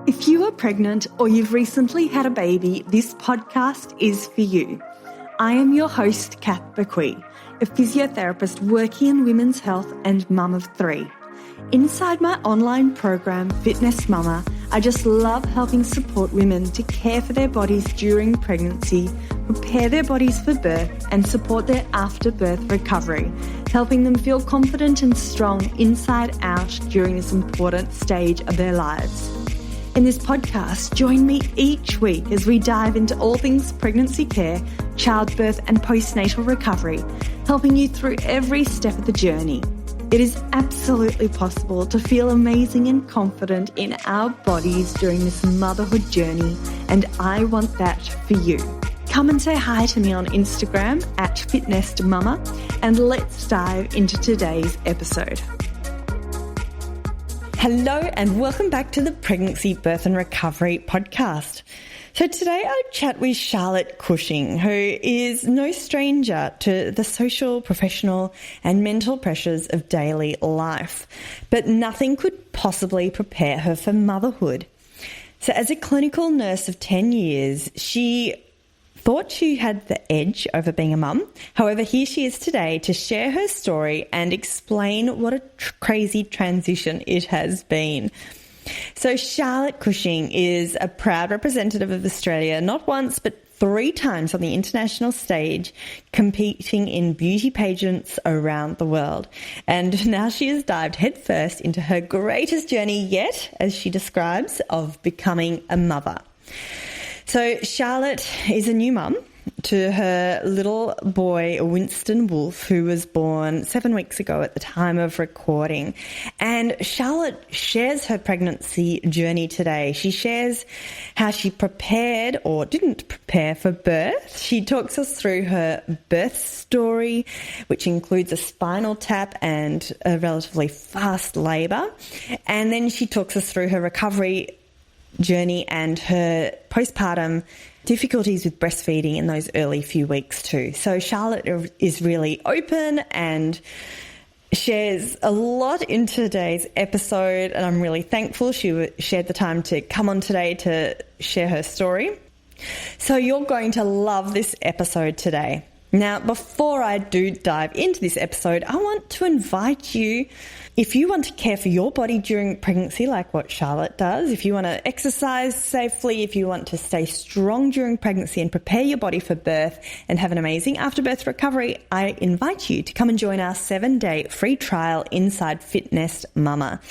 If you are pregnant or you've recently had a baby, this podcast is for you. I am your host, Kath Bequee, a physiotherapist working in women's health and mum of three. Inside my online program, Fitness Mama, I just love helping support women to care for their bodies during pregnancy, prepare their bodies for birth, and support their after-birth recovery, helping them feel confident and strong inside out during this important stage of their lives. In this podcast, join me each week as we dive into all things pregnancy care, childbirth, and postnatal recovery, helping you through every step of the journey. It is absolutely possible to feel amazing and confident in our bodies during this motherhood journey, and I want that for you. Come and say hi to me on Instagram at @fitnessmama, and let's dive into today's episode. Hello and welcome back to the Pregnancy, Birth and Recovery podcast. So today I chat with Charlotte Cushing, who is no stranger to the social, professional and mental pressures of daily life, but nothing could possibly prepare her for motherhood. So as a clinical nurse of 10 years, she thought she had the edge over being a mum. However, here she is today to share her story and explain what a crazy transition it has been. So Charlotte Cushing is a proud representative of Australia, not once but 3 times on the international stage, competing in beauty pageants around the world. And now she has dived headfirst into her greatest journey yet, as she describes, of becoming a mother. So Charlotte is a new mum to her little boy, Winston Wolf, who was born 7 weeks ago at the time of recording. And Charlotte shares her pregnancy journey today. She shares how she prepared or didn't prepare for birth. She talks us through her birth story, which includes a spinal tap and a relatively fast labour. And then she talks us through her recovery journey and her postpartum difficulties with breastfeeding in those early few weeks too. So Charlotte is really open and shares a lot in today's episode, and I'm really thankful she shared the time to come on today to share her story. So you're going to love this episode today. Now, before I do dive into this episode, I want to invite you, if you want to care for your body during pregnancy like what Charlotte does, if you want to exercise safely, if you want to stay strong during pregnancy and prepare your body for birth and have an amazing afterbirth recovery, I invite you to come and join our 7-day free trial inside Fitness Mama.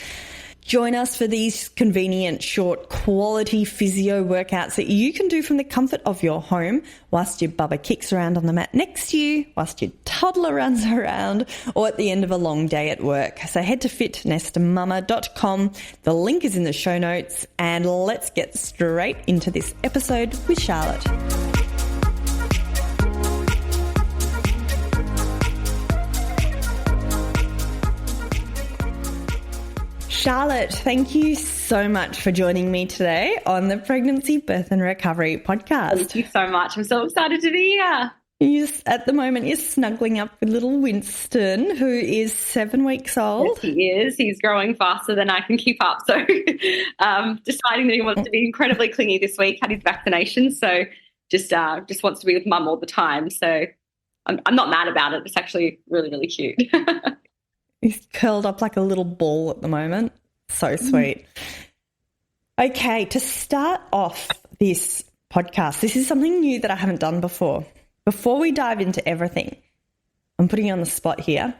Join us for these convenient, short, quality physio workouts that you can do from the comfort of your home whilst your bubba kicks around on the mat next to you, whilst your toddler runs around, or at the end of a long day at work. So head to fitnessmama.com. The link is in the show notes, and let's get straight into this episode with Charlotte. Charlotte, thank you so much for joining me today on the Pregnancy, Birth and Recovery podcast. Thank you so much. I'm so excited to be here. At the moment, you're snuggling up with little Winston, who is 7 weeks old. Yes, he is. He's growing faster than I can keep up. So deciding that he wants to be incredibly clingy this week, had his vaccination. So just wants to be with mum all the time. So I'm not mad about it. It's actually really, really cute. He's curled up like a little ball at the moment. So sweet. Okay, to start off this podcast, this is something new that I haven't done before. Before we dive into everything, I'm putting you on the spot here.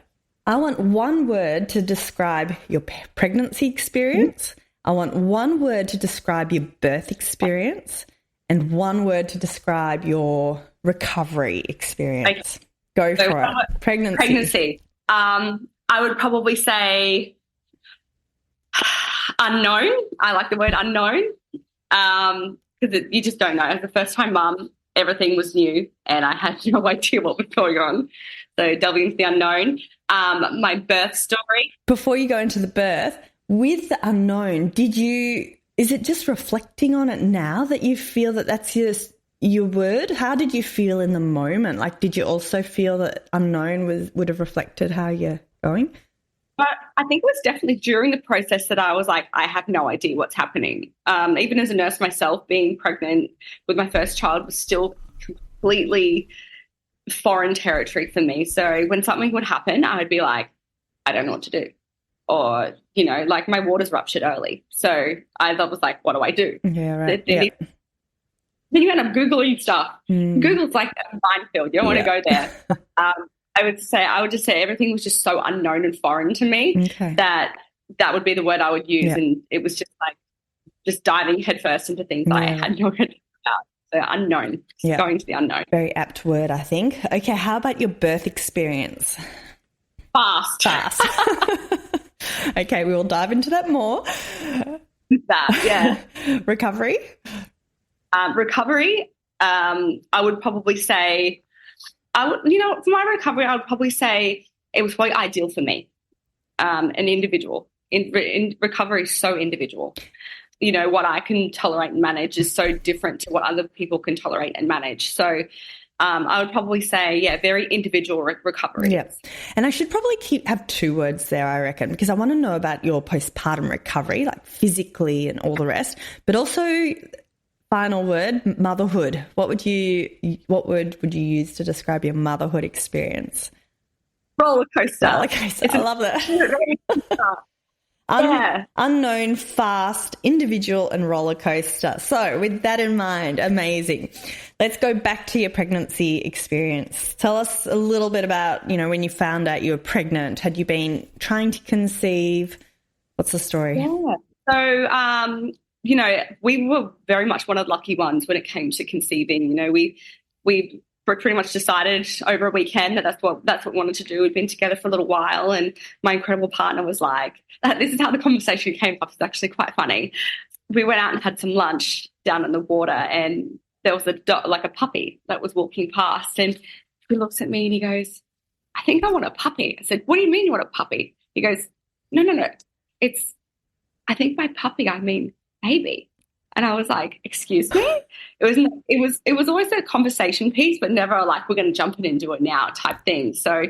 I want one word to describe your pregnancy experience. I want one word to describe your birth experience, and one word to describe your recovery experience. Go for it. Pregnancy. I would probably say unknown. I like the word unknown because you just don't know. As a first-time mum, everything was new and I had no idea what was going on. So delving into the unknown. My birth story. Before you go into the birth, with the unknown, is it just reflecting on it now that you feel that that's your word? How did you feel in the moment? Like, did you also feel that unknown would have reflected how you're going? But I think it was definitely during the process that I was like, I have no idea what's happening. Even as a nurse myself, being pregnant with my first child was still completely foreign territory for me. So when something would happen, I would be like, I don't know what to do. Or, like my waters ruptured early. So I was like, what do I do? Yeah, right. Then you end up Googling stuff. Google's like a minefield. You don't want to go there. I would just say everything was just so unknown and foreign to me that would be the word I would use. Yeah. And it was just like just diving headfirst into things that I had no idea about. So unknown, going to the unknown. Very apt word, I think. Okay, how about your birth experience? Fast. Okay, we will dive into that more. Recovery? Recovery, I would probably say, for my recovery, I would probably say it was quite ideal for me, an individual. In recovery is so individual. What I can tolerate and manage is so different to what other people can tolerate and manage. So I would probably say, very individual recovery. Yeah. And I should probably have two words there, I reckon, because I want to know about your postpartum recovery, like physically and all the rest, but also final word, motherhood. What word would you use to describe your motherhood experience? Roller coaster. I love that. Unknown, fast, individual and roller coaster. So with that in mind, amazing. Let's go back to your pregnancy experience. Tell us a little bit about, when you found out you were pregnant. Had you been trying to conceive? What's the story? Yeah. So, we were very much one of the lucky ones when it came to conceiving. We pretty much decided over a weekend that that's what we wanted to do. We'd been together for a little while, and my incredible partner was like, this is how the conversation came up. It's actually quite funny. We went out and had some lunch down in the water, and there was a puppy that was walking past, and he looks at me and he goes, I think I want a puppy. I said, what do you mean you want a puppy? He goes, no. I think by puppy, I mean baby. And I was like, excuse me? It was always a conversation piece, but never like, we're going to jump in and do it now type thing. So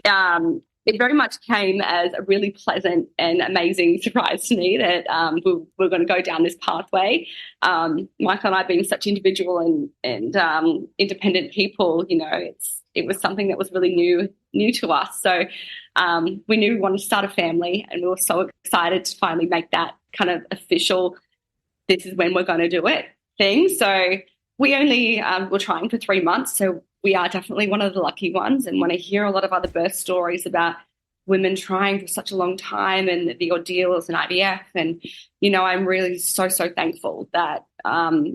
it very much came as a really pleasant and amazing surprise to me that we're going to go down this pathway. Michael and I being such individual and independent people, it was something that was really new to us. So we knew we wanted to start a family, and we were so excited to finally make that kind of official, this is when we're going to do it thing. So we only were trying for 3 months. So we are definitely one of the lucky ones. And when I hear a lot of other birth stories about women trying for such a long time and the ordeals and IVF, and, I'm really so, so thankful that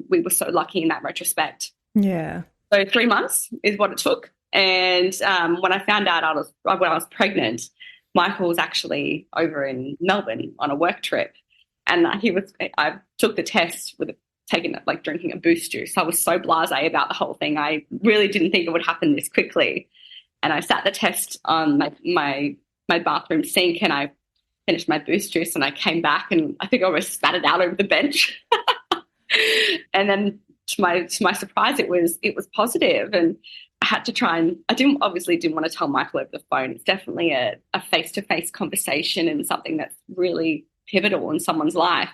we were so lucky in that retrospect. Yeah. So 3 months is what it took. And when I found out when I was pregnant, Michael was actually over in Melbourne on a work trip. And I took the test with drinking a boost juice. I was so blasé about the whole thing. I really didn't think it would happen this quickly. And I sat the test on my bathroom sink, and I finished my boost juice, and I came back and I think I almost spat it out over the bench. And then to my surprise, it was positive. And I had to I didn't want to tell Michael over the phone. It's definitely a face-to-face conversation and something that's really pivotal in someone's life.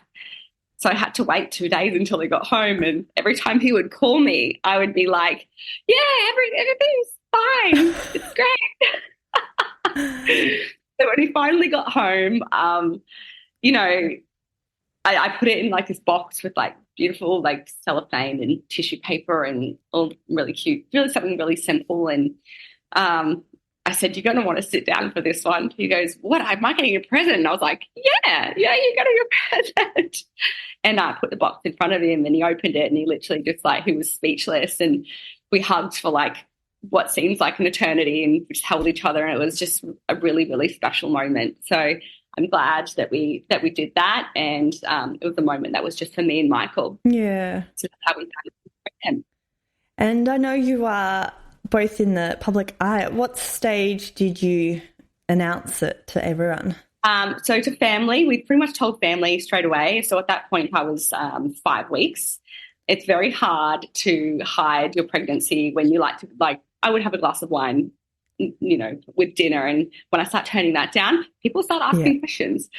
So I had to wait 2 days until he got home, and every time he would call me, I would be like, everything's fine. It's great. So when he finally got home, I put it in this box with beautiful cellophane and tissue paper and all really cute, really something really simple. And I said, you're going to want to sit down for this one. He goes, what, am I getting a present? And I was like, yeah, you're getting a present. And I put the box in front of him, and he opened it, and he literally just he was speechless. And we hugged for what seems like an eternity, and we just held each other. And it was just a really, really special moment. So I'm glad that we did that. And it was a moment that was just for me and Michael. Yeah. So that's how we started him. And I know you are both in the public eye. At what stage did you announce it to everyone? So to family, we pretty much told family straight away. So at that point, I was 5 weeks. It's very hard to hide your pregnancy when you I would have a glass of wine with dinner. And when I start turning that down, people start asking questions.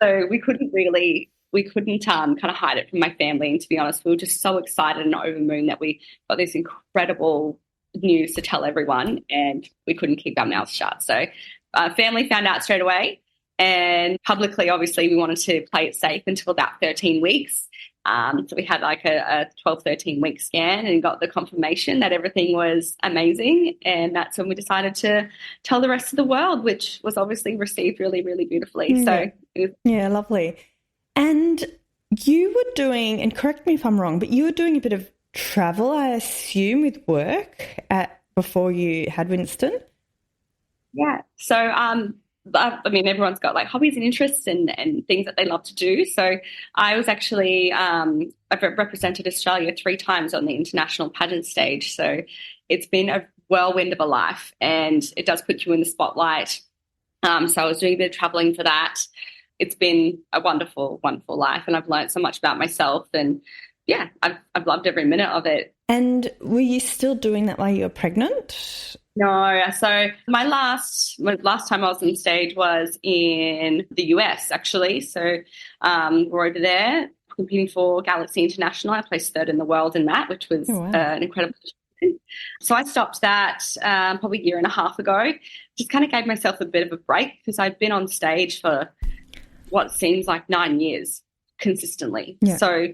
So we couldn't kind of hide it from my family. And to be honest, we were just so excited and over the moon that we got this incredible news to tell everyone, and we couldn't keep our mouths shut. So family found out straight away, and publicly, obviously, we wanted to play it safe until about 13 weeks. So we had like a 12, 13-week scan and got the confirmation that everything was amazing. And that's when we decided to tell the rest of the world, which was obviously received really, really beautifully. So yeah, lovely. And you were doing, and correct me if I'm wrong, but you were doing a bit of travel, I assume, with work before you had Winston? Yeah. So, everyone's got like hobbies and interests and things that they love to do. So I was actually, I've represented Australia 3 times on the international pageant stage. So it's been a whirlwind of a life, and it does put you in the spotlight. So I was doing a bit of traveling for that. It's been a wonderful, wonderful life, and I've learned so much about myself, and yeah, I've loved every minute of it. And were you still doing that while you were pregnant? No. So my last time I was on stage was in the US, actually. So we're over there competing for Galaxy International. I placed 3rd in the world in that, which was an incredible achievement. So I stopped that probably a year and a half ago. Just kind of gave myself a bit of a break, because I'd been on stage for what seems like 9 years consistently. Yeah. So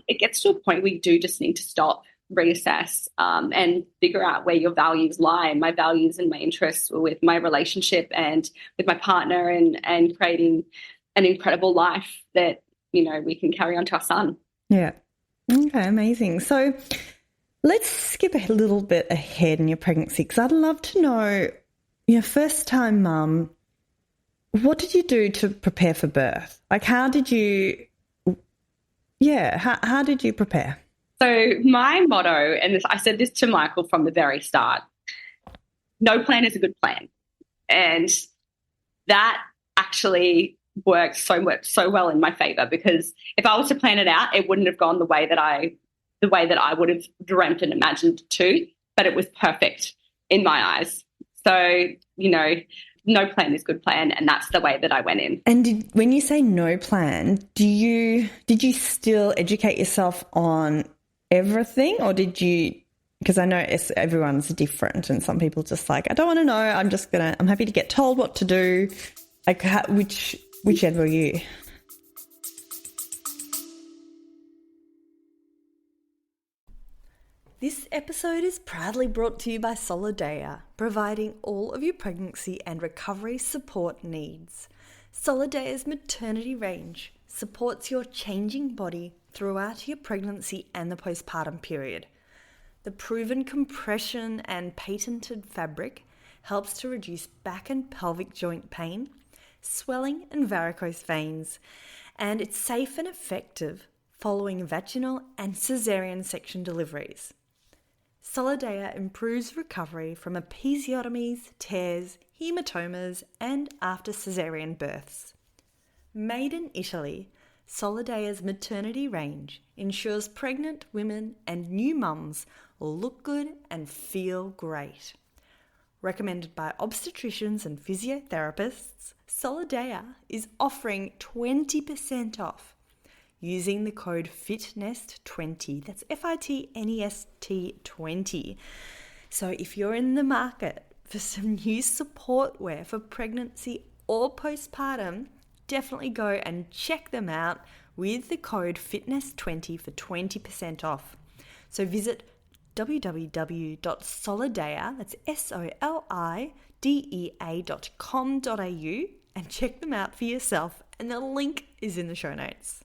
it gets to a point where you do just need to stop, reassess, and figure out where your values lie. And my values and my interests were with my relationship and with my partner, and creating an incredible life that, we can carry on to our son. Yeah. Okay, amazing. So let's skip a little bit ahead in your pregnancy, because I'd love to know, first time mum, what did you do to prepare for birth? Like, how did you prepare? So my motto, and I said this to Michael from the very start, no plan is a good plan. And that actually worked so well in my favor, because if I was to plan it out, it wouldn't have gone the way that I would have dreamt and imagined it to, but it was perfect in my eyes. So, no plan is good plan, and that's the way that I went in. And when you say no plan, did you still educate yourself on everything, or did you? Because I know everyone's different, and some people just like, I don't want to know. I'm happy to get told what to do. Like, whichever were you? This episode is proudly brought to you by Solidea, providing all of your pregnancy and recovery support needs. Solidea's maternity range supports your changing body throughout your pregnancy and the postpartum period. The proven compression and patented fabric helps to reduce back and pelvic joint pain, swelling and varicose veins, and it's safe and effective following vaginal and caesarean section deliveries. Solidea improves recovery from episiotomies, tears, hematomas, and after caesarean births. Made in Italy, Solidea's maternity range ensures pregnant women and new mums will look good and feel great. Recommended by obstetricians and physiotherapists, Solidea is offering 20% off using the code FITNEST20. That's FITNEST 20. So if you're in the market for some new support wear for pregnancy or postpartum, definitely go and check them out with the code FITNEST20 for 20% off. So visit www.solidea, that's solidea.com.au, and check them out for yourself, and the link is in the show notes.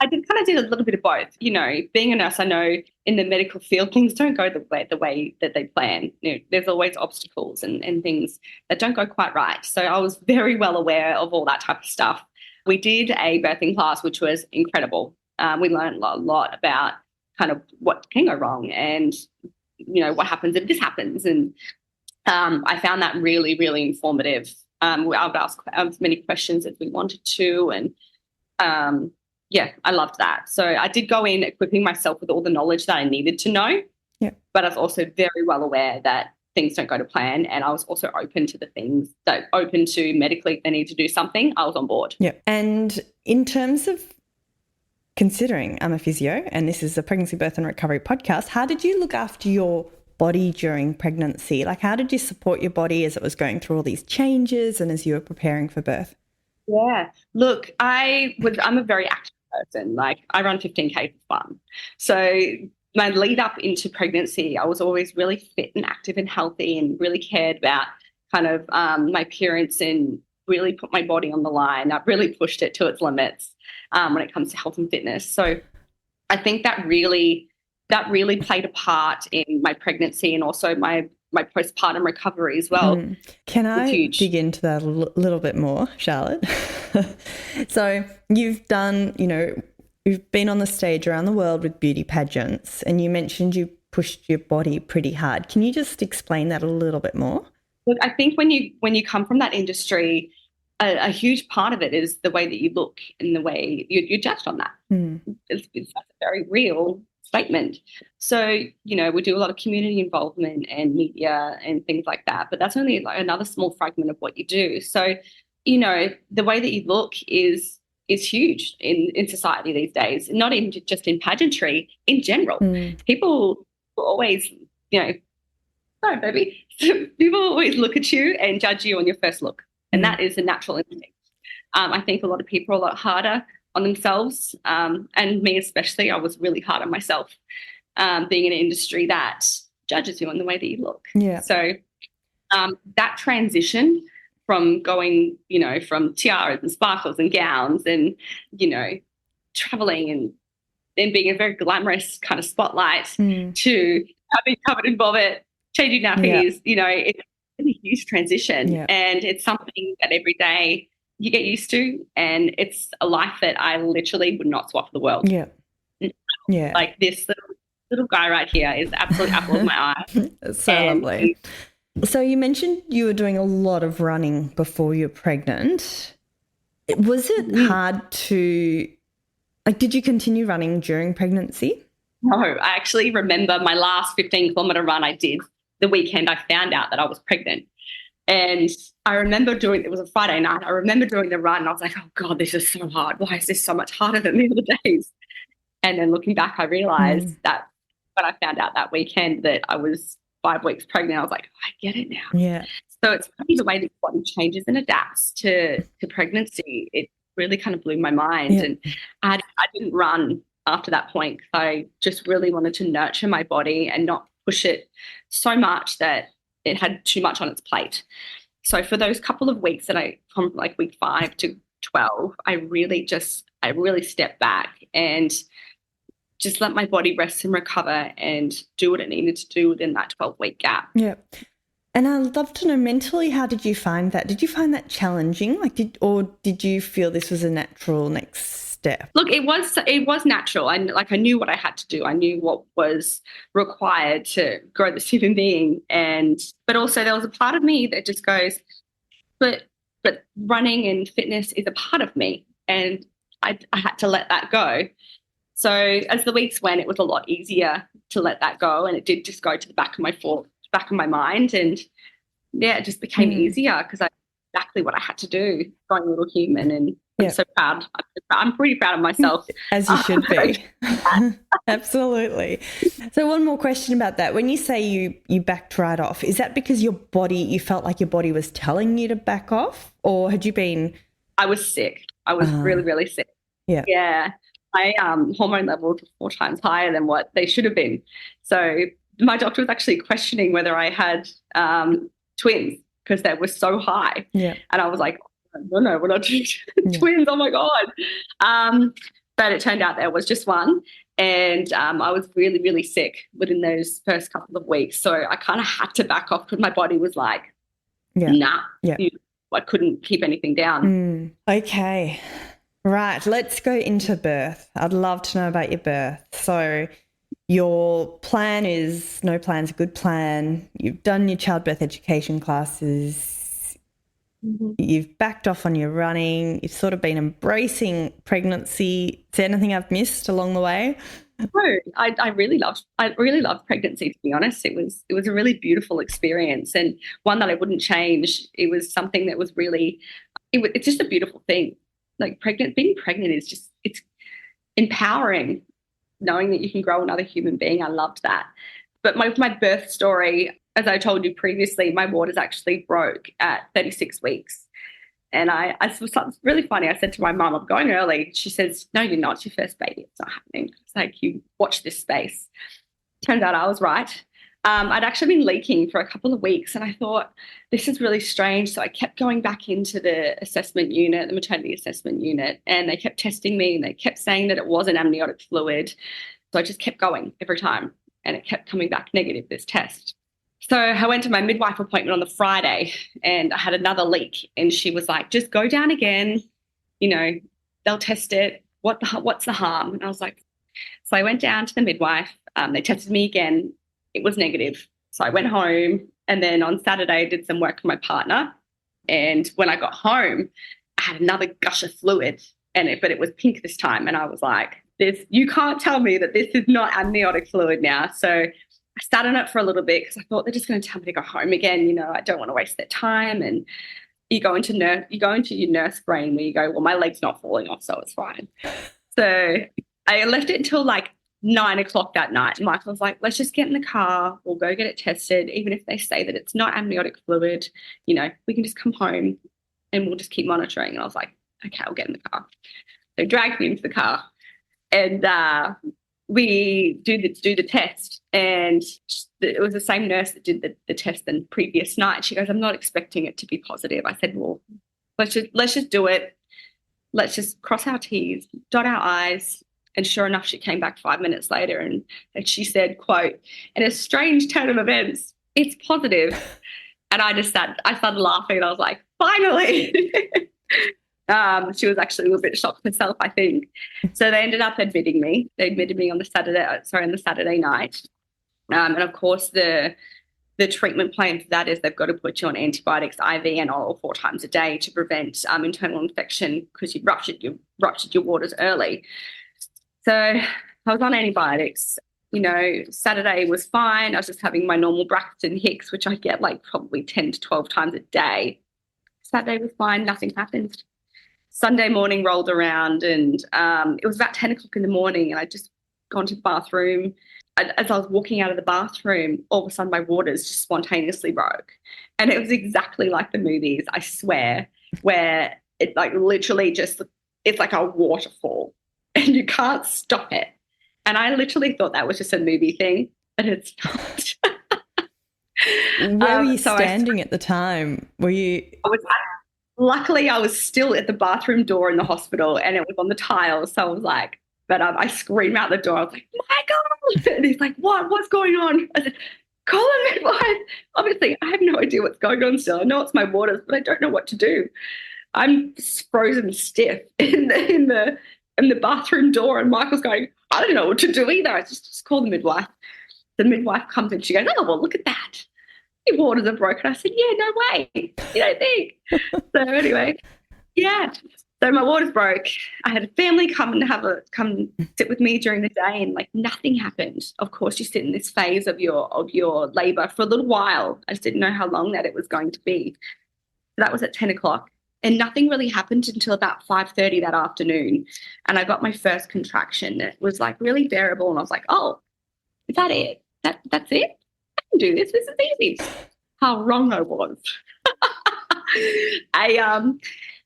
I did a little bit of both. Being a nurse, I know in the medical field, things don't go the way that they plan. There's always obstacles and things that don't go quite right. So I was very well aware of all that type of stuff. We did a birthing class, which was incredible. We learned a lot about kind of what can go wrong and, what happens if this happens. And I found that really, really informative. I would ask as many questions as we wanted to, and yeah, I loved that. So I did go in equipping myself with all the knowledge that I needed to know. Yeah. But I was also very well aware that things don't go to plan. And I was also open to the things that open to medically, if they need to do something, I was on board. Yeah. And in terms of considering I'm a physio and this is a pregnancy, birth and recovery podcast, how did you look after your body during pregnancy? Like, how did you support your body as it was going through all these changes and as you were preparing for birth? Yeah. Look, I'm a very active person. Like, I run 15K for fun. So my lead up into pregnancy, I was always really fit and active and healthy and really cared about kind of my appearance and really put my body on the line. I've really pushed it to its limits when it comes to health and fitness. So I think that really played a part in my pregnancy and also my postpartum recovery as well. Can I dig into that a little bit more, Charlotte? So you've done, you've been on the stage around the world with beauty pageants and you mentioned you pushed your body pretty hard. Can you just explain that a little bit more? Look, I think when you come from that industry, a huge part of it is the way that you look and the way you're judged on that. It's a very real statement. So, we do a lot of community involvement and media and things like that, but that's only like another small fragment of what you do. So, the way that you look is huge in society these days, not in just in pageantry, in general. People always, sorry, baby. People always look at you and judge you on your first look. And that is a natural instinct. I think a lot of people are a lot harder on themselves, and me especially. I was really hard on myself, being in an industry that judges you on the way that you look. Yeah. So that transition from going, from tiaras and sparkles and gowns and, traveling and then being a very glamorous kind of spotlight to having covered in vomit, changing nappies, it's a huge transition. And it's something that every day you get used to, and it's a life that I literally would not swap for the world. Yeah. Like this little guy right here is absolute apple of my eye. It's so lovely. So you mentioned you were doing a lot of running before you were pregnant. Was it hard to, did you continue running during pregnancy? No, I actually remember my last 15-kilometre run I did the weekend I found out that I was pregnant. And I remember it was a Friday night, I remember doing the run and I was like, oh God, this is so hard. Why is this so much harder than the other days? And then looking back, I realised that when I found out that weekend that I was 5 weeks pregnant, I was like, I get it now. Yeah. So it's funny the way that your body changes and adapts to pregnancy. It really kind of blew my mind. Yeah. And I didn't run after that point because I just really wanted to nurture my body and not push it so much that it had too much on its plate. So for those couple of weeks from like week 5 to 12, I really stepped back and just let my body rest and recover and do what it needed to do within that 12-week gap. Yeah. And I'd love to know mentally, how did you find that? Did you find that challenging? Did you feel this was a natural next step? Look, it was natural. I knew what I had to do. I knew what was required to grow this human being. But also there was a part of me that just goes, but running and fitness is a part of me. And I had to let that go. So as the weeks went, it was a lot easier to let that go. And it did just go to the back of my mind. And it just became easier because I knew exactly what I had to do, growing a little human. And I'm so proud. I'm pretty proud of myself. As you should be. Absolutely. So one more question about that. When you say you backed right off, is that because you felt like your body was telling you to back off, or had you been? I was sick. I was really, really sick. Yeah. Yeah. My hormone levels were 4 times higher than what they should have been. So my doctor was actually questioning whether I had twins because they were so high. Yeah. And I was like, no, we're not doing twins. Oh my God. But it turned out there was just one. And I was really, really sick within those first couple of weeks. So I kind of had to back off because my body was like, nah, I couldn't keep anything down. Okay. Right. Let's go into birth. I'd love to know about your birth. So your plan is no plan's a good plan. You've done your childbirth education classes. You've backed off on your running. You've sort of been embracing pregnancy. Is there anything I've missed along the way? No, I really loved pregnancy, to be honest. It was a really beautiful experience, and one that I wouldn't change. It was something that was really, it's just a beautiful thing. Like being pregnant is just, it's empowering, knowing that you can grow another human being. I loved that. But my birth story, as I told you previously, my waters actually broke at 36 weeks. And I was really funny. I said to my mum, I'm going early. She says, no, you're not. It's your first baby. It's not happening. It's like, you watch this space. Turns out I was right. I'd actually been leaking for a couple of weeks, and I thought, this is really strange. So I kept going back into the assessment unit, the maternity assessment unit, and they kept testing me, and they kept saying that it was an amniotic fluid. So I just kept going every time, and it kept coming back negative, this test. So I went to my midwife appointment on the Friday, and I had another leak, and she was like, just go down again, they'll test it. What's the harm? And I was like, so I went down to the midwife. They tested me again. It was negative. So I went home, and then on Saturday I did some work with my partner. And when I got home, I had another gush of fluid, but it was pink this time. And I was like, you can't tell me that this is not amniotic fluid now. So I sat on it for a little bit because I thought they're just going to tell me to go home again. I don't want to waste their time. And you go into your nurse brain where you go, well, my leg's not falling off, so it's fine. So I left it until like 9 o'clock that night. And Michael was like, let's just get in the car. We'll go get it tested. Even if they say that it's not amniotic fluid, we can just come home and we'll just keep monitoring. And I was like, okay, I'll get in the car. They dragged me into the car, and we do the test. And it was the same nurse that did the test the previous night. She goes, I'm not expecting it to be positive. I said, well, let's just do it. Let's just cross our T's, dot our I's. And sure enough, she came back 5 minutes later, and she said, quote, in a strange turn of events, it's positive. And I started laughing, and I was like, finally. She was actually a little bit shocked herself, I think. So they ended up admitting me. They admitted me on the Saturday night. And of course, the treatment plan for that is they've got to put you on antibiotics, IV and oral 4 times a day to prevent internal infection because you ruptured your waters early. So I was on antibiotics. Saturday was fine. I was just having my normal Braxton Hicks, which I get like probably 10 to 12 times a day. Saturday was fine. Nothing happened. Sunday morning rolled around, and it was about 10 o'clock in the morning, and I'd just gone to the bathroom. As I was walking out of the bathroom, all of a sudden my waters just spontaneously broke. And it was exactly like the movies, I swear, where it like literally just, it's like a waterfall and you can't stop it. And I literally thought that was just a movie thing, and it's not. Where were you standing at the time? Luckily, I was still at the bathroom door in the hospital, and it was on the tiles. So I was like, but I screamed out the door. I was like, Michael! And he's like, what? What's going on? I said, call a midwife. Obviously, I have no idea what's going on still. I know it's my waters, but I don't know what to do. I'm frozen stiff in the bathroom door, and Michael's going, I don't know what to do either. I just call the midwife. The midwife comes in. She goes, oh, well, look at that. Your waters are broken. I said, yeah, no way. You don't think? So anyway, yeah. So my waters broke. I had a family come sit with me during the day, and like nothing happened. Of course, you sit in this phase of your labour for a little while. I just didn't know how long that it was going to be. So that was at 10 o'clock. And nothing really happened until about 5:30 that afternoon. And I got my first contraction. It was like really bearable. And I was like, oh, is that it? That's it? I can do this. This is easy. How wrong I was.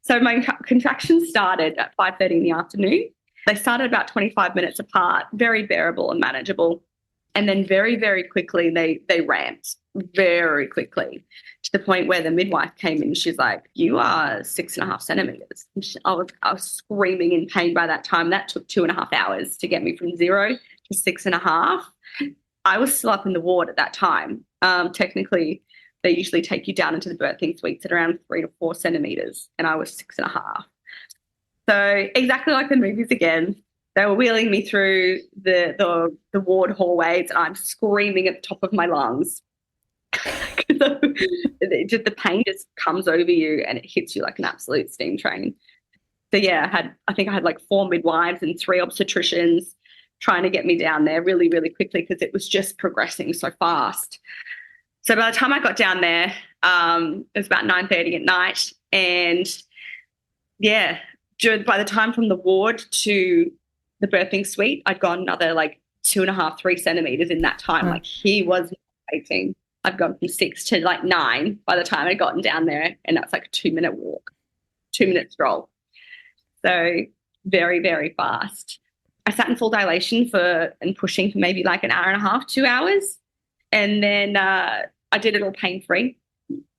So my contractions started at 5:30 in the afternoon. They started about 25 minutes apart, very bearable and manageable. And then very, very quickly, they ramped very quickly to the point where the midwife came in. She's like, you are 6.5 centimetres. I was screaming in pain by that time. That took 2.5 hours to get me from 0 to 6.5. I was still up in the ward at that time. Technically, they usually take you down into the birthing suites at around 3 to 4 centimetres, and I was 6.5. So exactly like the movies again. They were wheeling me through the ward hallways, and I'm screaming at the top of my lungs. The pain just comes over you and it hits you like an absolute steam train. So yeah, I think I had like 4 midwives and 3 obstetricians trying to get me down there really, really quickly because it was just progressing so fast. So by the time I got down there, it was about 9:30 at night, and yeah, by the time from the ward to the birthing suite, I'd gone another like 2.5, 3 centimeters in that time. Like he was waiting. I've gone from 6 to like 9 by the time I'd gotten down there, and that's like a 2-minute walk, 2-minute stroll. So very, very fast. I sat in full dilation and pushing for maybe like an hour and a half, 2 hours. And then I did it all pain-free,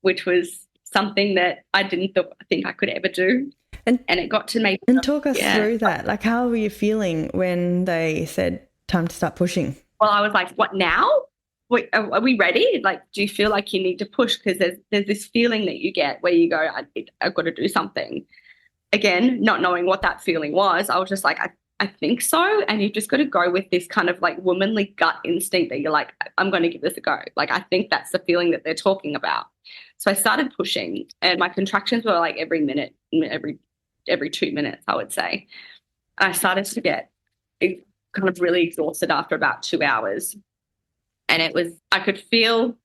which was something that I didn't think I could ever do. And it got to me. And talk us through that. Like, how were you feeling when they said time to start pushing? Well, I was like, what now? Wait, are we ready? Like, do you feel like you need to push? Because there's this feeling that you get where you go, I've got to do something. Again, not knowing what that feeling was, I was just like, I think so. And you've just got to go with this kind of like womanly gut instinct that you're like, I'm going to give this a go. Like, I think that's the feeling that they're talking about. So I started pushing, and my contractions were like every minute, every 2 minutes, I would say. And I started to get kind of really exhausted after about 2 hours. And I could feel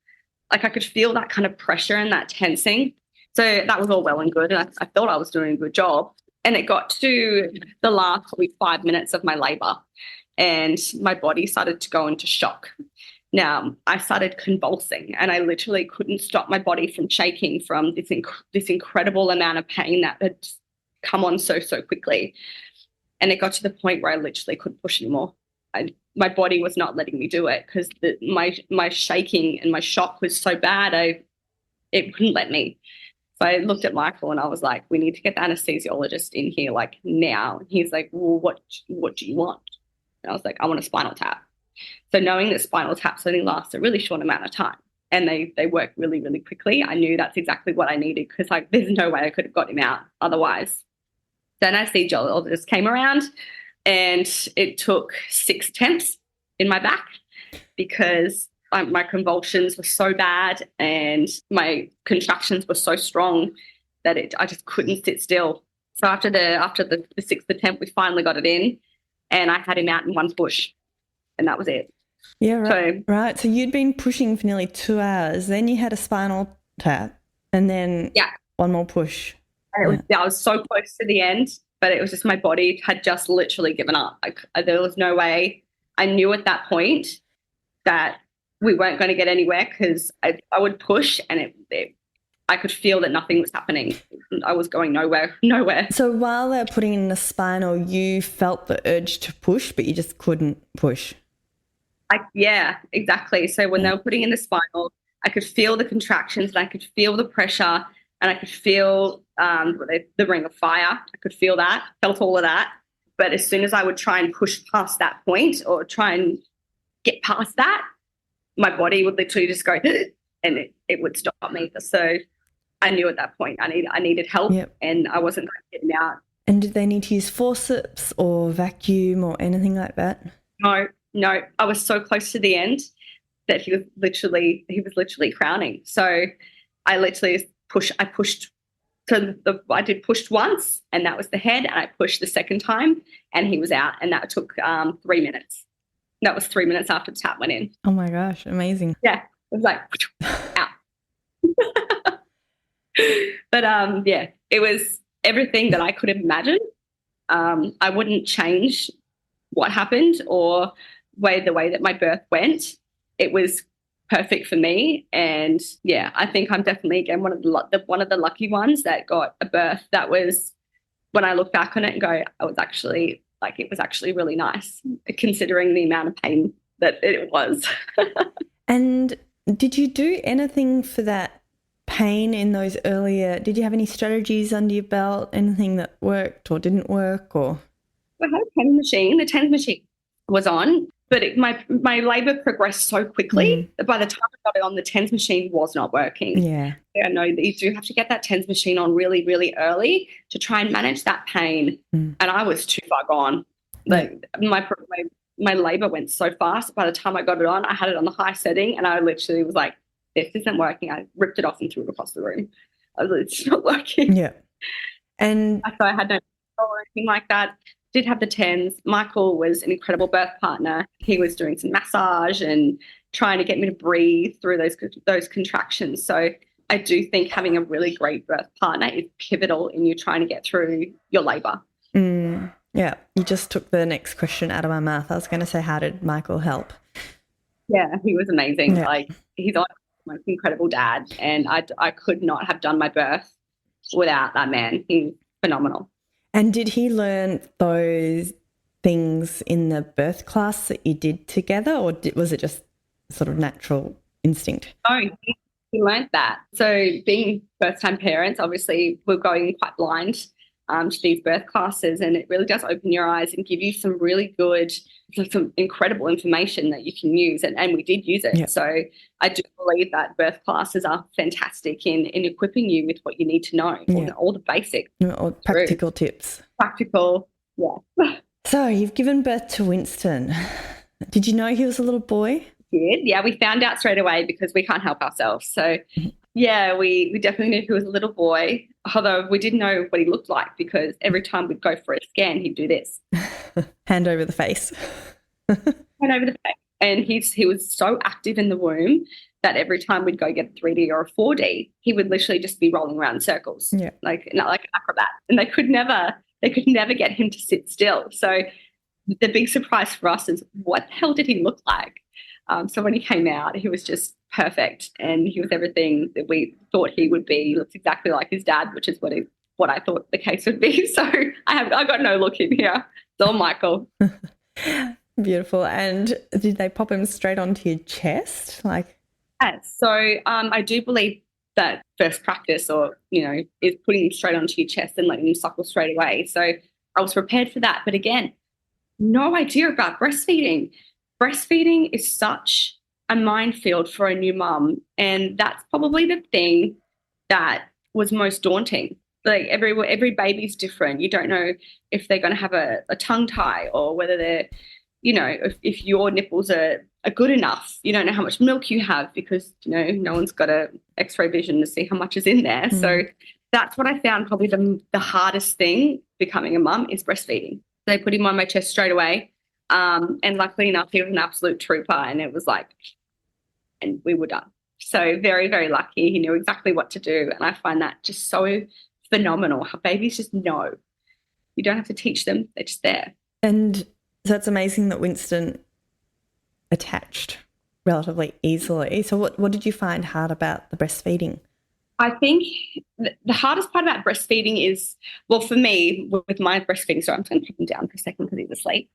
that kind of pressure and that tensing. So that was all well and good. And I thought I was doing a good job. And it got to the last probably 5 minutes of my labour, and my body started to go into shock. Now, I started convulsing, and I literally couldn't stop my body from shaking from this incredible amount of pain that had come on so quickly. And it got to the point where I literally couldn't push anymore. My body was not letting me do it because my shaking and my shock was so bad, it wouldn't let me. So I looked at Michael and I was like, we need to get the anesthesiologist in here like now. And he's like, well, what do you want? And I was like, I want a spinal tap. So knowing that spinal taps only last a really short amount of time and they work really, really quickly, I knew that's exactly what I needed because like there's no way I could have got him out otherwise. Then anesthesiologist came around, and it took 6 attempts in my back because my convulsions were so bad and my contractions were so strong that I just couldn't sit still. So after the 6th attempt, we finally got it in, and I had him out in 1 push, and that was it. Yeah, right. Right. So you'd been pushing for nearly 2 hours. Then you had a spinal tap, and then 1 more push. I was so close to the end, but it was just my body had just literally given up. There was no way. I knew at that point that we weren't going to get anywhere because I would push and I could feel that nothing was happening. I was going nowhere. So while they were putting in the spinal, you felt the urge to push, but you just couldn't push. Yeah, exactly. So when they were putting in the spinal, I could feel the contractions and I could feel the pressure and I could feel the ring of fire. I could feel that, felt all of that. But as soon as I would try and push past that point or try and get past that, my body would literally just go and it would stop me. So I knew at that point I needed help and I wasn't going to get him out. And did they need to use forceps or vacuum or anything like that? No. I was so close to the end that he was literally crowning. So I literally I pushed I did pushed once and that was the head, and I pushed the second time and he was out, and that took 3 minutes. That was 3 minutes after the tap went in. Oh my gosh, amazing. Yeah, it was like out. But it was everything that I could have imagined. I wouldn't change what happened or the way that my birth went. It was perfect for me, and I think I'm definitely again one of the lucky ones that got a birth that was, when I look back on it and go, it was actually really nice considering the amount of pain that it was. And did you do anything for that pain in those earlier? Did you have any strategies under your belt? Anything that worked or didn't work? Or I had a TENS machine. The TENS machine was on, but my labour progressed so quickly that by the time I got it on, the TENS machine was not working. Yeah. I know that you do have to get that TENS machine on really, really early to try and manage that pain. And I was too far gone. Like my labour went so fast. By the time I got it on, I had it on the high setting, and I literally was like, this isn't working. I ripped it off and threw it across the room. I was like, it's not working. Yeah. And So I had no control or anything like that. Did have the tens. Michael was an incredible birth partner. He was doing some massage and trying to get me to breathe through those contractions. So I do think having a really great birth partner is pivotal in you trying to get through your labour. Yeah, you just took the next question out of my mouth. I was going to say, how did Michael help? Yeah, he was amazing. Yeah. Like, he's the most incredible dad, and I could not have done my birth without that man. He's phenomenal. And did he learn those things in the birth class that you did together, or was it just sort of natural instinct? Oh, he learned that. So being first-time parents, obviously we're going quite blind to these birth classes, and it really does open your eyes and give you some really good, some incredible information that you can use, and we did use it. Yeah. So I do believe that birth classes are fantastic in equipping you with what you need to know, all the basics. Or practical tips. Practical, yeah. So you've given birth to Winston. Did you know he was a little boy? Did. Yeah, we found out straight away because we can't help ourselves. So, yeah, we definitely knew he was a little boy, although we didn't know what he looked like because every time we'd go for a scan, he'd do this. Hand over the face. Hand over the face. And he was so active in the womb that every time we'd go get a 3D or a 4D, he would literally just be rolling around in circles, like an acrobat. And they could never get him to sit still. So the big surprise for us is, what the hell did he look like? So when he came out, he was just perfect, and he was everything that we thought he would be. He looks exactly like his dad, which is what I thought the case would be. So I got no look in here. It's all Michael. Beautiful. And did they pop him straight onto your chest? So I do believe that first practice, is putting him straight onto your chest and letting him suckle straight away. So I was prepared for that, but again, no idea about breastfeeding. Breastfeeding is such a minefield for a new mum, and that's probably the thing that was most daunting. Like every baby's different. You don't know if they're going to have a tongue tie, or whether they're, if your nipples are good enough. You don't know how much milk you have because, no one's got a X-ray vision to see how much is in there. So that's what I found probably the hardest thing becoming a mum is breastfeeding. They put him on my chest straight away. And luckily enough, he was an absolute trooper, and it was like, and we were done. So very, very lucky. He knew exactly what to do. And I find that just so phenomenal how babies just know. You don't have to teach them. They're just there. And so it's amazing that Winston attached relatively easily. So what did you find hard about the breastfeeding? I think the hardest part about breastfeeding is, well, for me, with my breastfeeding, so I'm just going to put him down for a second because he's asleep.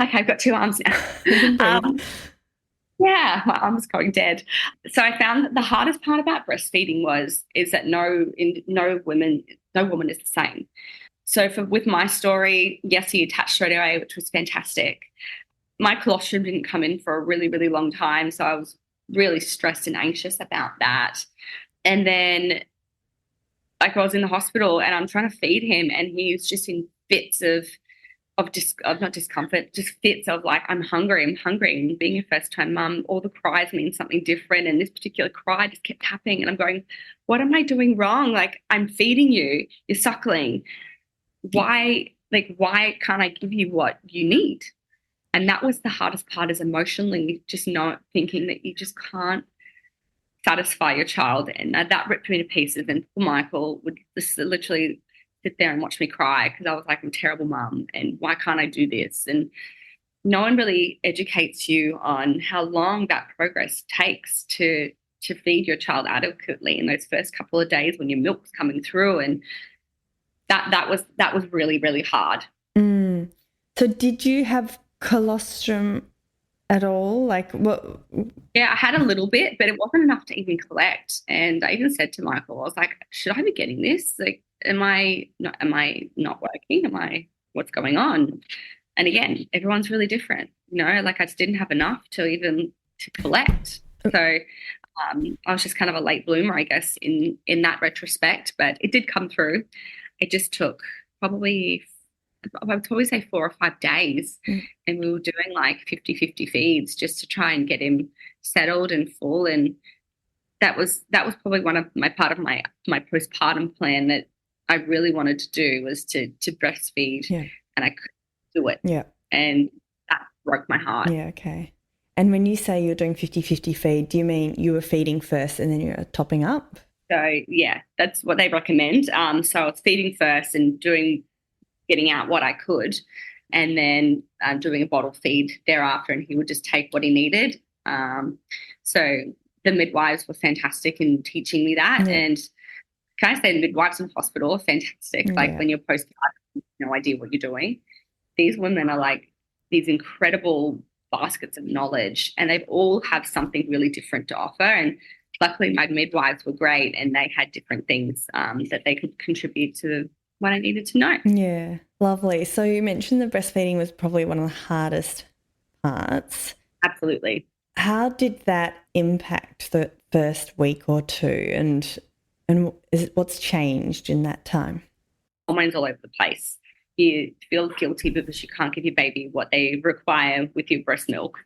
Okay, I've got two arms now. Yeah, my arm's going dead. So I found that the hardest part about breastfeeding is that no woman is the same. So with my story, yes, he attached straight away, which was fantastic. My colostrum didn't come in for a really, really long time, so I was really stressed and anxious about that. And then, I was in the hospital and I'm trying to feed him, and he's just in fits of not discomfort, just fits of like, I'm hungry. And being a first-time mum, all the cries mean something different, and this particular cry just kept happening, and I'm going, what am I doing wrong? Like, I'm feeding you, you're suckling. Why can't I give you what you need? And that was the hardest part, is emotionally just not thinking that you just can't satisfy your child. And that ripped me to pieces. And poor Michael would just literally sit there and watch me cry because I was like, I'm a terrible mum, and why can't I do this? And no one really educates you on how long that progress takes to feed your child adequately in those first couple of days when your milk's coming through. And that was really, really hard. So did you have colostrum at all? Yeah, I had a little bit, but it wasn't enough to even collect. And I even said to Michael, I was like, should I be getting this? Like, am I not working? What's going on? And again, everyone's really different. I just didn't have enough to collect. So I was just kind of a late bloomer, I guess, in that retrospect, but it did come through. It just took probably I would probably say 4 or 5 days. Mm. And we were doing like 50-50 feeds just to try and get him settled and full. And that was probably one of part of my postpartum plan that I really wanted to do, was to breastfeed. Yeah. And I couldn't do it. Yeah. And that broke my heart. Yeah, okay. And when you say you're doing 50-50 feed, do you mean you were feeding first and then you're topping up? So yeah, that's what they recommend. So I was feeding first and getting out what I could, and then doing a bottle feed thereafter, and he would just take what he needed. So the midwives were fantastic in teaching me that. Yeah. And can I say the midwives in hospital are fantastic? Yeah. Like when you're postpartum, you have no idea what you're doing. These women are like these incredible baskets of knowledge, and they all have something really different to offer. And luckily my midwives were great, and they had different things that they could contribute to what I needed to know. Yeah, lovely. So you mentioned the breastfeeding was probably one of the hardest parts. Absolutely. How did that impact the first week or two, and what's changed in that time? Hormones all over the place. You feel guilty because you can't give your baby what they require with your breast milk.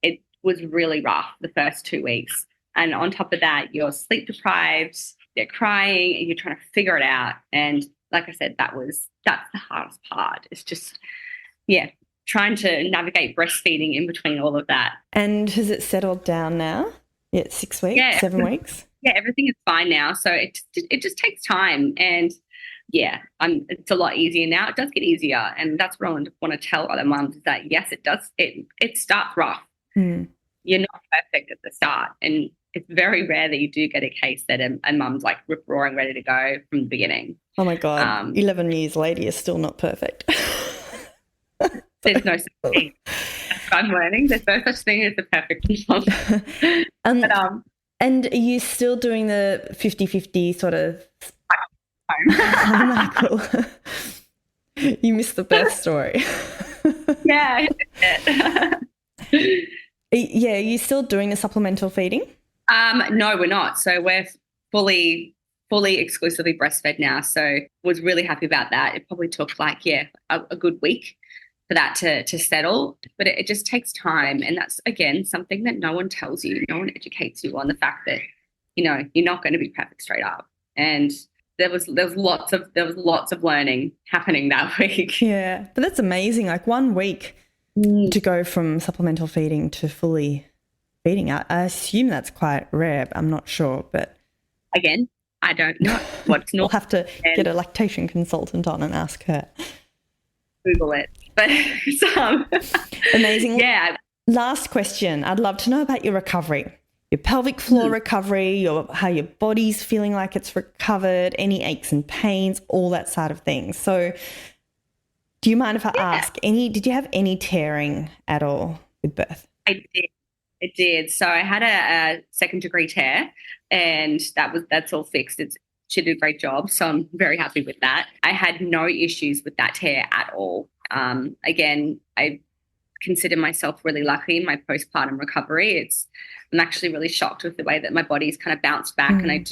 It was really rough the first 2 weeks. And on top of that, you're sleep deprived, they're crying, and you're trying to figure it out. And like I said, that's the hardest part. It's just, trying to navigate breastfeeding in between all of that. And has it settled down now? Yeah, 6 weeks, 7 weeks? Yeah, everything is fine now. So it just takes time. And it's a lot easier now. It does get easier. And that's what I want to tell other mums, is that yes, it does. It starts rough. Mm. You're not perfect at the start. And it's very rare that you do get a case that a mum's like rip roaring ready to go from the beginning. Oh my God, 11 years later, you're still not perfect. There's no such thing. I'm learning. There's no such thing as a perfect mum. And are you still doing the 50-50 sort of? Oh, cool. You missed the birth story. Yeah. Yeah, are you still doing the supplemental feeding? No, we're not. So we're fully exclusively breastfed now. So was really happy about that. It probably took a good week for that to settle, but it just takes time. And that's, again, something that no one tells you. No one educates you on the fact that, you're not going to be perfect straight up. And there was lots of learning happening that week. Yeah, but that's amazing. Like 1 week to go from supplemental feeding to fully feeding. I assume that's quite rare. I'm not sure, but again, I don't know what's We'll have to get a lactation consultant on and ask her. Google it. But it's amazing. Yeah. Last question. I'd love to know about your recovery. Your pelvic floor recovery, how your body's feeling like it's recovered, any aches and pains, all that side of things. So do you mind if I ask, did you have any tearing at all with birth? I did. So I had a second degree tear, and that's all fixed. She did a great job. So I'm very happy with that. I had no issues with that tear at all. Again, I consider myself really lucky in my postpartum recovery. I'm actually really shocked with the way that my body's kind of bounced back. And I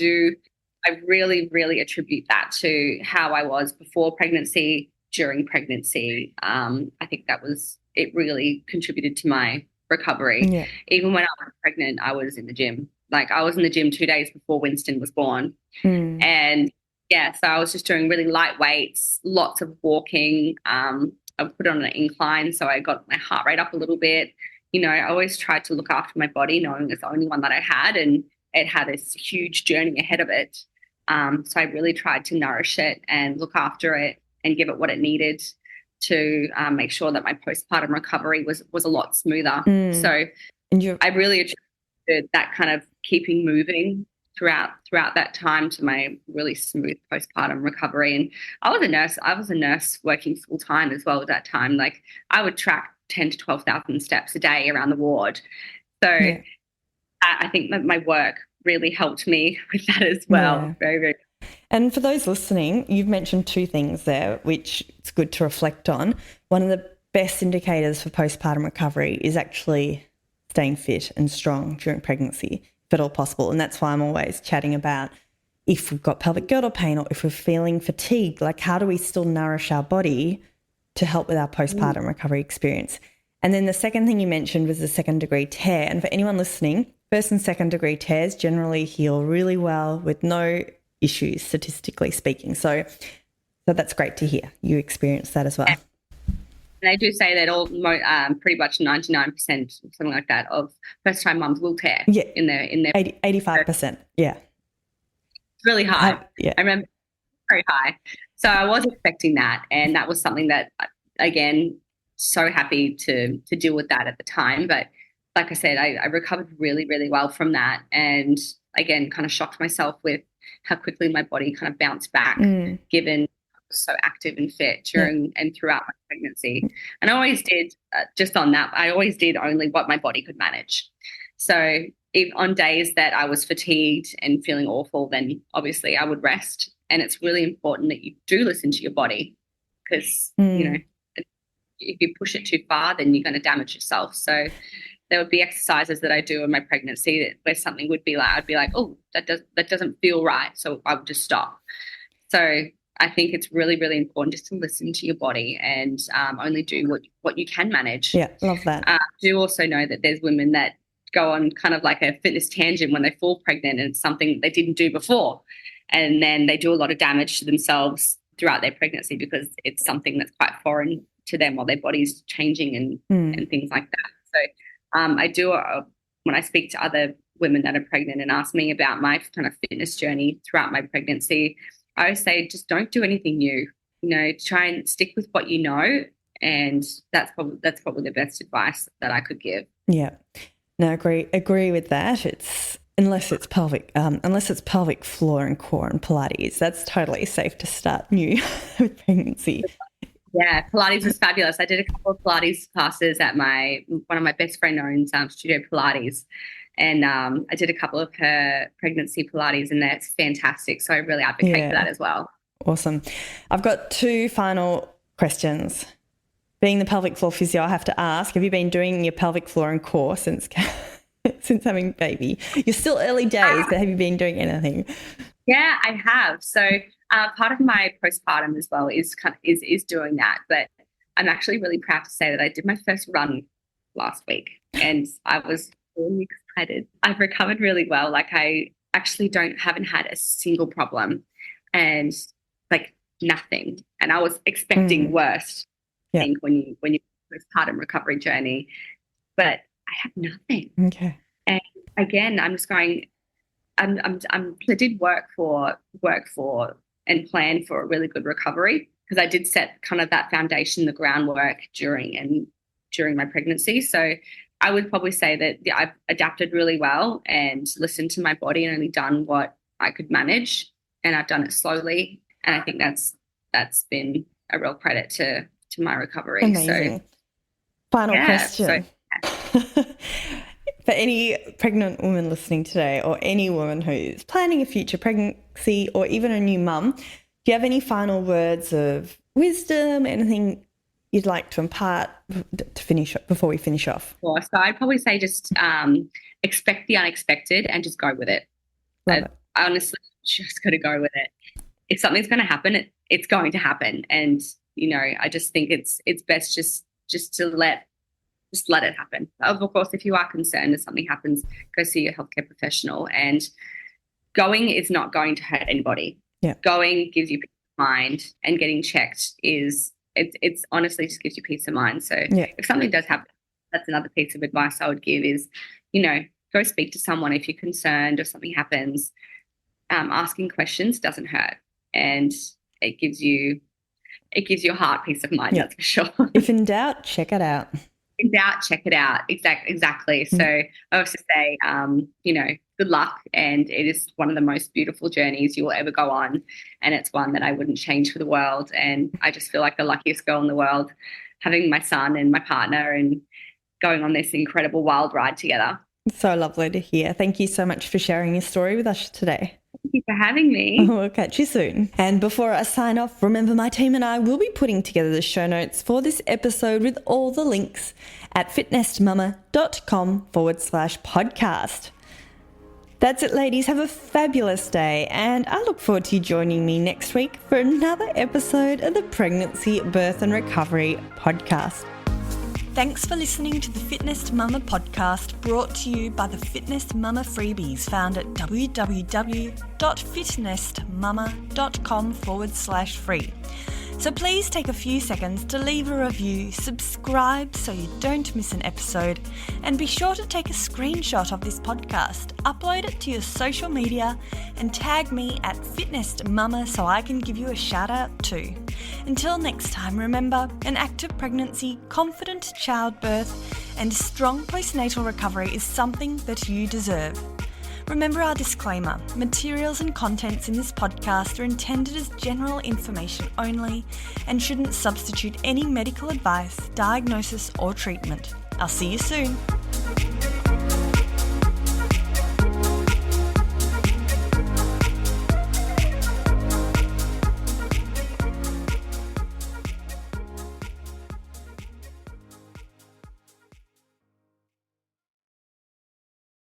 really, really attribute that to how I was before pregnancy, during pregnancy. I think it really contributed to my recovery. Yeah. Even when I was pregnant, I was in the gym. Like I was in the gym 2 days before Winston was born. And so I was just doing really light weights, lots of walking. I put it on an incline, so I got my heart rate up a little bit. I always tried to look after my body, knowing it's the only one that I had, and it had this huge journey ahead of it. So I really tried to nourish it and look after it and give it what it needed to make sure that my postpartum recovery was a lot smoother. So I really attributed that kind of keeping moving throughout that time to my really smooth postpartum recovery. And I was a nurse working full time as well at that time. Like I would track 10 to 12,000 steps a day around the ward. So I think that my work really helped me with that as well. Yeah. Very, very. And for those listening, you've mentioned two things there, which it's good to reflect on. One of the best indicators for postpartum recovery is actually staying fit and strong during pregnancy, if at all possible. And that's why I'm always chatting about if we've got pelvic girdle pain or if we're feeling fatigued, like how do we still nourish our body to help with our postpartum recovery experience. And then the second thing you mentioned was the second degree tear. And for anyone listening, first and second degree tears generally heal really well with no issues, statistically speaking. So that's great to hear. You experienced that as well. And they do say that pretty much 99%, something like that, of first-time mums will tear. Yeah, in their 85%. Yeah, it's really high. Yeah, I remember very high. So I was expecting that, and that was something that, again, so happy to deal with that at the time. But like I said, I recovered really, really well from that, and again, kind of shocked myself with how quickly my body kind of bounced back, given so active and fit during and throughout my pregnancy. And I always did, just on that, I always did only what my body could manage. So if on days that I was fatigued and feeling awful, then obviously I would rest. And it's really important that you do listen to your body, because, you know, if you push it too far, then you're going to damage yourself. So there would be exercises that I do in my pregnancy where something would be like, I'd be like, oh, that doesn't feel right. So I would just stop. So I think it's really, really important just to listen to your body and only do what you can manage. Yeah, love that. I do also know that there's women that go on kind of like a fitness tangent when they fall pregnant, and it's something they didn't do before. And then they do a lot of damage to themselves throughout their pregnancy because it's something that's quite foreign to them while their body's changing and things like that. So I do, when I speak to other women that are pregnant and ask me about my kind of fitness journey throughout my pregnancy, I always say, just don't do anything new. You know, try and stick with what you know, and that's probably the best advice that I could give. Yeah, no, agree with that. Unless it's pelvic floor and core and Pilates, that's totally safe to start new with pregnancy. Yeah, Pilates was fabulous. I did a couple of Pilates classes at one of my best friend owns Studio Pilates. And I did a couple of her pregnancy Pilates, and that's fantastic. So I really advocate for that as well. Awesome. I've got two final questions. Being the pelvic floor physio, I have to ask, have you been doing your pelvic floor and core since having a baby? You're still early days, but have you been doing anything? Yeah, I have. So part of my postpartum as well is doing that. But I'm actually really proud to say that I did my first run last week, and I was really excited. I've recovered really well. Like, I actually haven't had a single problem, and like nothing. And I was expecting worse. I think when you postpartum recovery journey, but I had nothing. Okay. And again, I'm just going. I did work for and plan for a really good recovery, because I did set kind of that foundation, the groundwork during my pregnancy. So I would probably say that I've adapted really well and listened to my body and only done what I could manage, and I've done it slowly. And I think that's been a real credit to my recovery. Amazing. So, final question. For any pregnant woman listening today, or any woman who's planning a future pregnancy or even a new mum, do you have any final words of wisdom, anything you'd like to impart to finish before we finish off? Well, so I'd probably say just expect the unexpected and just go with it. I honestly just got to go with it. If something's going to happen, it's going to happen. And, you know, I just think it's best just to let it happen. Of course, if you are concerned that something happens, go see your healthcare professional. And going is not going to hurt anybody. Yeah. Going gives you peace of mind, and getting checked it's honestly just gives you peace of mind. So if something does happen, that's another piece of advice I would give is, you know, go speak to someone if you're concerned or something happens. Asking questions doesn't hurt, and it gives you your heart peace of mind. That's for sure. If in doubt, check it out. In doubt, check it out. Exactly. So I also say, you know, good luck, and it is one of the most beautiful journeys you will ever go on, and it's one that I wouldn't change for the world. And I just feel like the luckiest girl in the world, having my son and my partner and going on this incredible wild ride together. So lovely to hear. Thank you so much for sharing your story with us today. Thank you for having me. We'll catch you soon. And before I sign off, remember my team and I will be putting together the show notes for this episode with all the links at fitnessmama.com/podcast. That's it, ladies. Have a fabulous day, and I look forward to you joining me next week for another episode of the Pregnancy, Birth and Recovery podcast. Thanks for listening to the Fitness Mama podcast, brought to you by the Fitness Mama freebies found at www.fitnessmama.com/free. So please take a few seconds to leave a review, subscribe so you don't miss an episode, and be sure to take a screenshot of this podcast, upload it to your social media, and tag me at Fitness Mama so I can give you a shout out too. Until next time, remember, an active pregnancy, confident childbirth, and strong postnatal recovery is something that you deserve. Remember our disclaimer: materials and contents in this podcast are intended as general information only and shouldn't substitute any medical advice, diagnosis, or treatment. I'll see you soon.